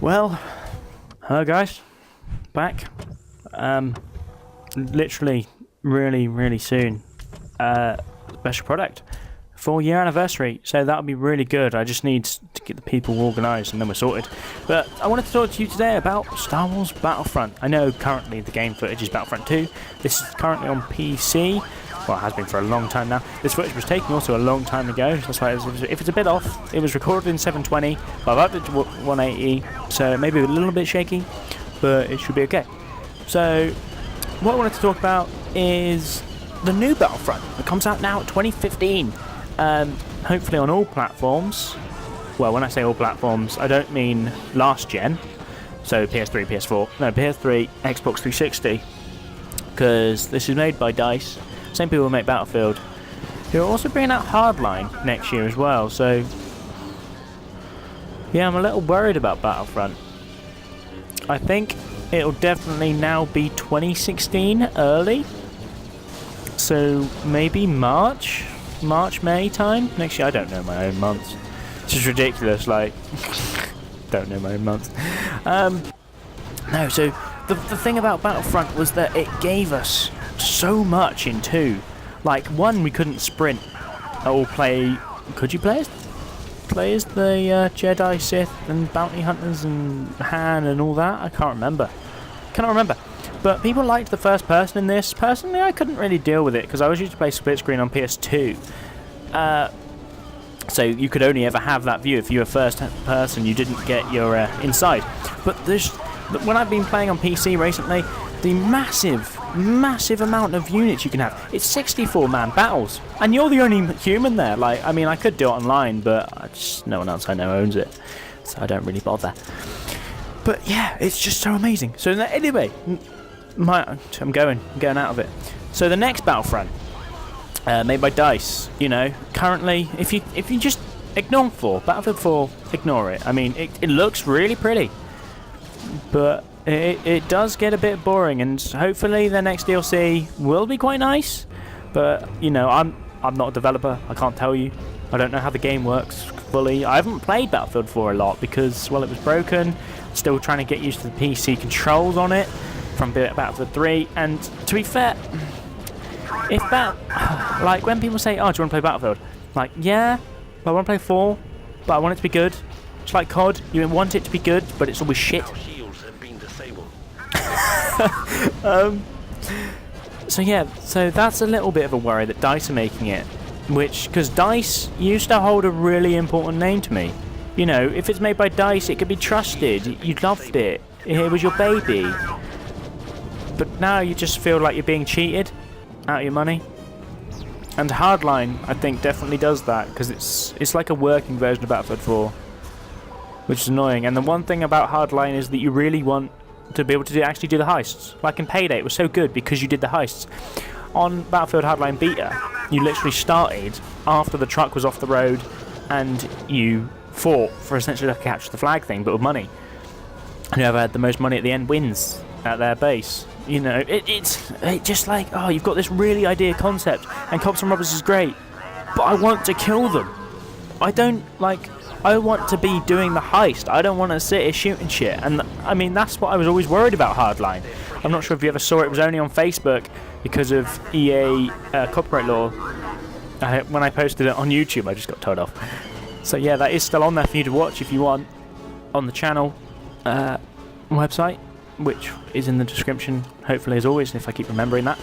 Well, hello guys, back. Literally, really soon. Special product, 4-year anniversary. So that'll be really good. I just need to get the people organised, and then we're sorted. But I wanted to talk to you today about Star Wars Battlefront. I know currently the game footage is Battlefront 2. This is currently on PC. Well, it has been for a long time now. This footage was taken also a long time ago. That's why if it's a bit off, it was recorded in 720, but I've upped it to 180, so maybe a little bit shaky, but it should be okay. So, what I wanted to talk about is the new Battlefront. It comes out now, 2015. Hopefully on all platforms. Well, when I say all platforms, I don't mean last gen. So PS3, PS4. No, PS3, Xbox 360. Because this is made by DICE. Same people who make Battlefield. Who are also bringing out Hardline next year as well. So, yeah, I'm a little worried about Battlefront. I think it'll definitely now be 2016 early. So maybe March, May time next year. I don't know my own months. It's just ridiculous. Like, don't know my own months. No. So the thing about Battlefront was that it gave us so much in 2. Like 1, we couldn't sprint or play. Could you play as the Jedi, Sith, and bounty hunters and Han and all that? I cannot remember. But people liked the first person in this. Personally, I couldn't really deal with it because I was used to play split screen on PS2. So you could only ever have that view. If you were first person, you didn't get your inside. But when I've been playing on PC recently, the massive amount of units you can have. It's 64-man battles, and you're the only human there. Like, I mean, I could do it online, but no one else I know owns it, so I don't really bother. But yeah, it's just so amazing. So anyway, I'm going out of it. So the next Battlefront, made by DICE. You know, currently, if you just ignore Battlefield 4, ignore it. I mean, it looks really pretty, but it does get a bit boring, and hopefully the next DLC will be quite nice. But you know, I'm not a developer. I can't tell you. I don't know how the game works fully. I haven't played Battlefield 4 a lot because, well, it was broken. Still trying to get used to the PC controls on it from Battlefield 3. And to be fair, like when people say, "Oh, do you want to play Battlefield?" Like, yeah, I want to play 4, but I want it to be good. It's like COD. You want it to be good, but it's always shit. So that's a little bit of a worry that DICE are making it, because DICE used to hold a really important name to me. You know, if it's made by DICE, it could be trusted. You loved it. It was your baby. But now you just feel like you're being cheated out of your money. And Hardline, I think, definitely does that, because it's like a working version of Battlefield 4, which is annoying. And the one thing about Hardline is that you really want to be able to actually do the heists. Like in Payday, it was so good because you did the heists. On Battlefield Hardline Beta, you literally started after the truck was off the road, and you fought for essentially like a capture the flag thing, but with money. Whoever had the most money at the end wins at their base. You know, it's just like, oh, you've got this really idea concept, and Cops and Robbers is great, but I want to kill them. I want to be doing the heist. I don't want to sit here shooting shit. And I mean, that's what I was always worried about Hardline. I'm not sure if you ever saw it. It was only on Facebook because of EA copyright law. When I posted it on YouTube, I just got told off. So yeah, that is still on there for you to watch if you want, on the channel website, which is in the description, hopefully, as always, if I keep remembering that.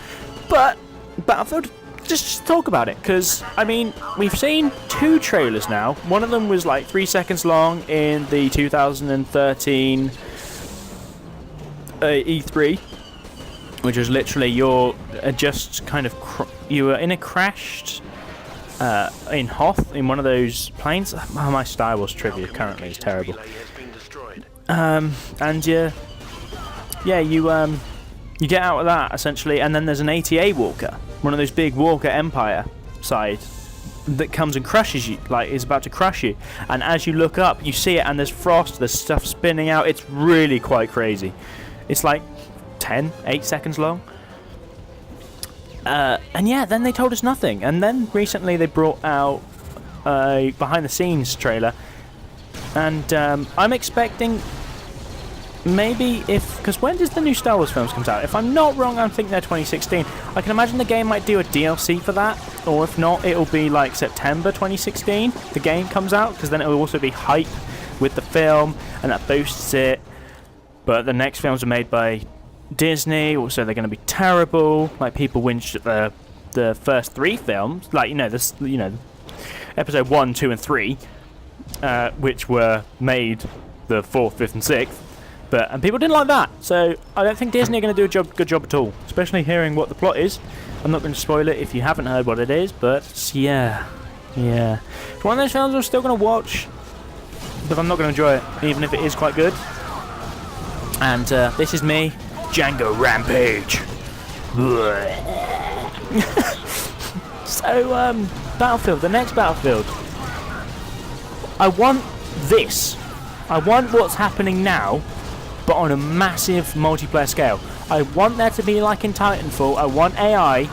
But Battlefield, just talk about it, because I mean, we've seen 2 trailers now. One of them was like 3 seconds long in the 2013 E3, which was literally you were in a crashed in Hoth in one of those planes. Oh, my Star Wars trivia currently is terrible. And you get out of that essentially, and then there's an ATA walker, one of those big Walker Empire side, that comes and crushes you, like is about to crush you. And as you look up, you see it, and there's frost, there's stuff spinning out. It's really quite crazy. It's like 8 seconds long. And yeah, then they told us nothing. And then recently they brought out a behind the scenes trailer, and I'm expecting maybe because when does the new Star Wars films comes out? If I'm not wrong, I'm thinking they're 2016. I can imagine the game might do a DLC for that, or if not, it'll be like September 2016 the game comes out, because then it'll also be hype with the film, and that boosts it. But the next films are made by Disney, also they're going to be terrible. Like, people whinged at the first 3 films, like, episode 1, 2 and 3, which were made the 4th, 5th and 6th. And people didn't like that, so I don't think Disney are going to do a good job at all, especially hearing what the plot is. I'm not going to spoil it if you haven't heard what it is, but yeah. It's one of those films I'm still going to watch, but I'm not going to enjoy it, even if it is quite good. And this is me, Django Rampage. So, Battlefield, the next Battlefield. I want this. I want what's happening now, but on a massive multiplayer scale. I want there to be, like in Titanfall, I want AI,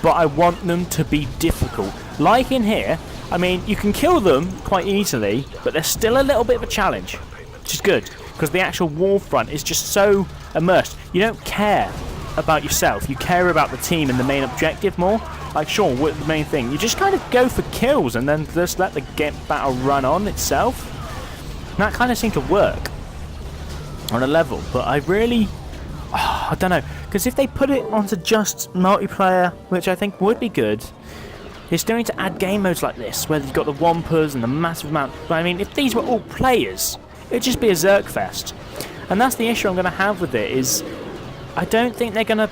but I want them to be difficult. Like in here, I mean, you can kill them quite easily, but there's still a little bit of a challenge, which is good, because the actual war front is just so immersed. You don't care about yourself, you care about the team and the main objective more. Like, sure, what's the main thing? You just kind of go for kills and then just let the battle run on itself. And that kind of seemed to work on a level, but I really, I don't know, because if they put it onto just multiplayer, which I think would be good, they still need to add game modes like this, where you've got the Wampers and the massive amount. But I mean, if these were all players, it'd just be a Zerg fest. And that's the issue I'm going to have with it, is I don't think they're going to,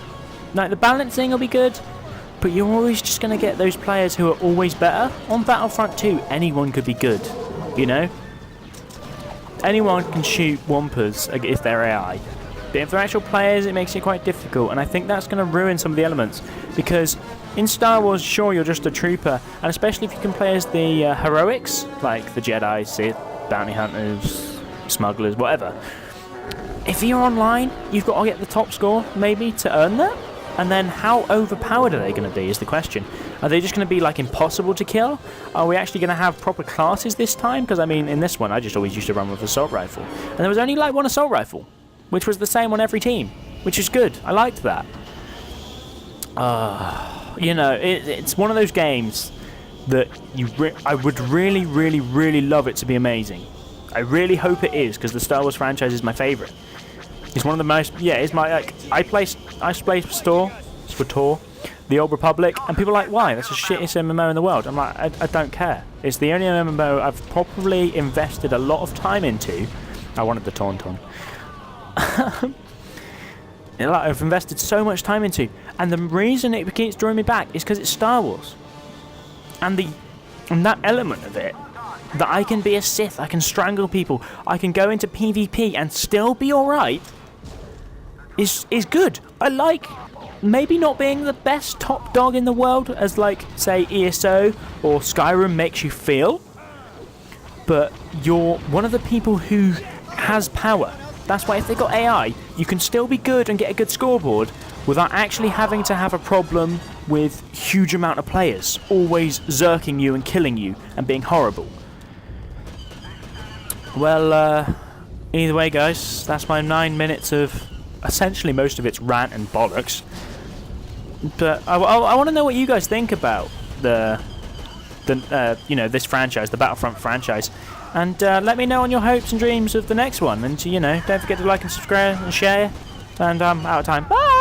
like, the balancing will be good, but you're always just going to get those players who are always better. On Battlefront 2, anyone could be good, you know? Anyone can shoot Wampers if they're AI. But if they're actual players, it makes it quite difficult, and I think that's going to ruin some of the elements. Because in Star Wars, sure, you're just a trooper, and especially if you can play as the heroics, like the Jedi, Sith, bounty hunters, smugglers, whatever. If you're online, you've got to get the top score, maybe, to earn that. And then how overpowered are they going to be is the question. Are they just going to be, like, impossible to kill? Are we actually going to have proper classes this time? Because, I mean, in this one, I just always used to run with assault rifle. And there was only, like, one assault rifle, which was the same on every team, which is good. I liked that. You know, it's one of those games that I would really, really, really love it to be amazing. I really hope it is, because the Star Wars franchise is my favourite. It's one of the most, it's my, like, I play SWTOR, the Old Republic, and people are like, why? That's the shittest MMO in the world. I'm like, I don't care. It's the only MMO I've probably invested a lot of time into. I wanted the Tauntaun. I've invested so much time into, and the reason it keeps drawing me back is because it's Star Wars. And that element of it, that I can be a Sith, I can strangle people, I can go into PvP and still be alright, is good. I like maybe not being the best top dog in the world, as, like, say, ESO or Skyrim makes you feel, but you're one of the people who has power. That's why if they got AI, you can still be good and get a good scoreboard without actually having to have a problem with huge amount of players always zerking you and killing you and being horrible. Well, either way, guys, that's my 9 minutes of essentially most of it's rant and bollocks. But I want to know what you guys think about this franchise, the Battlefront franchise, and let me know on your hopes and dreams of the next one. And don't forget to like and subscribe and share. And I'm out of time. Bye.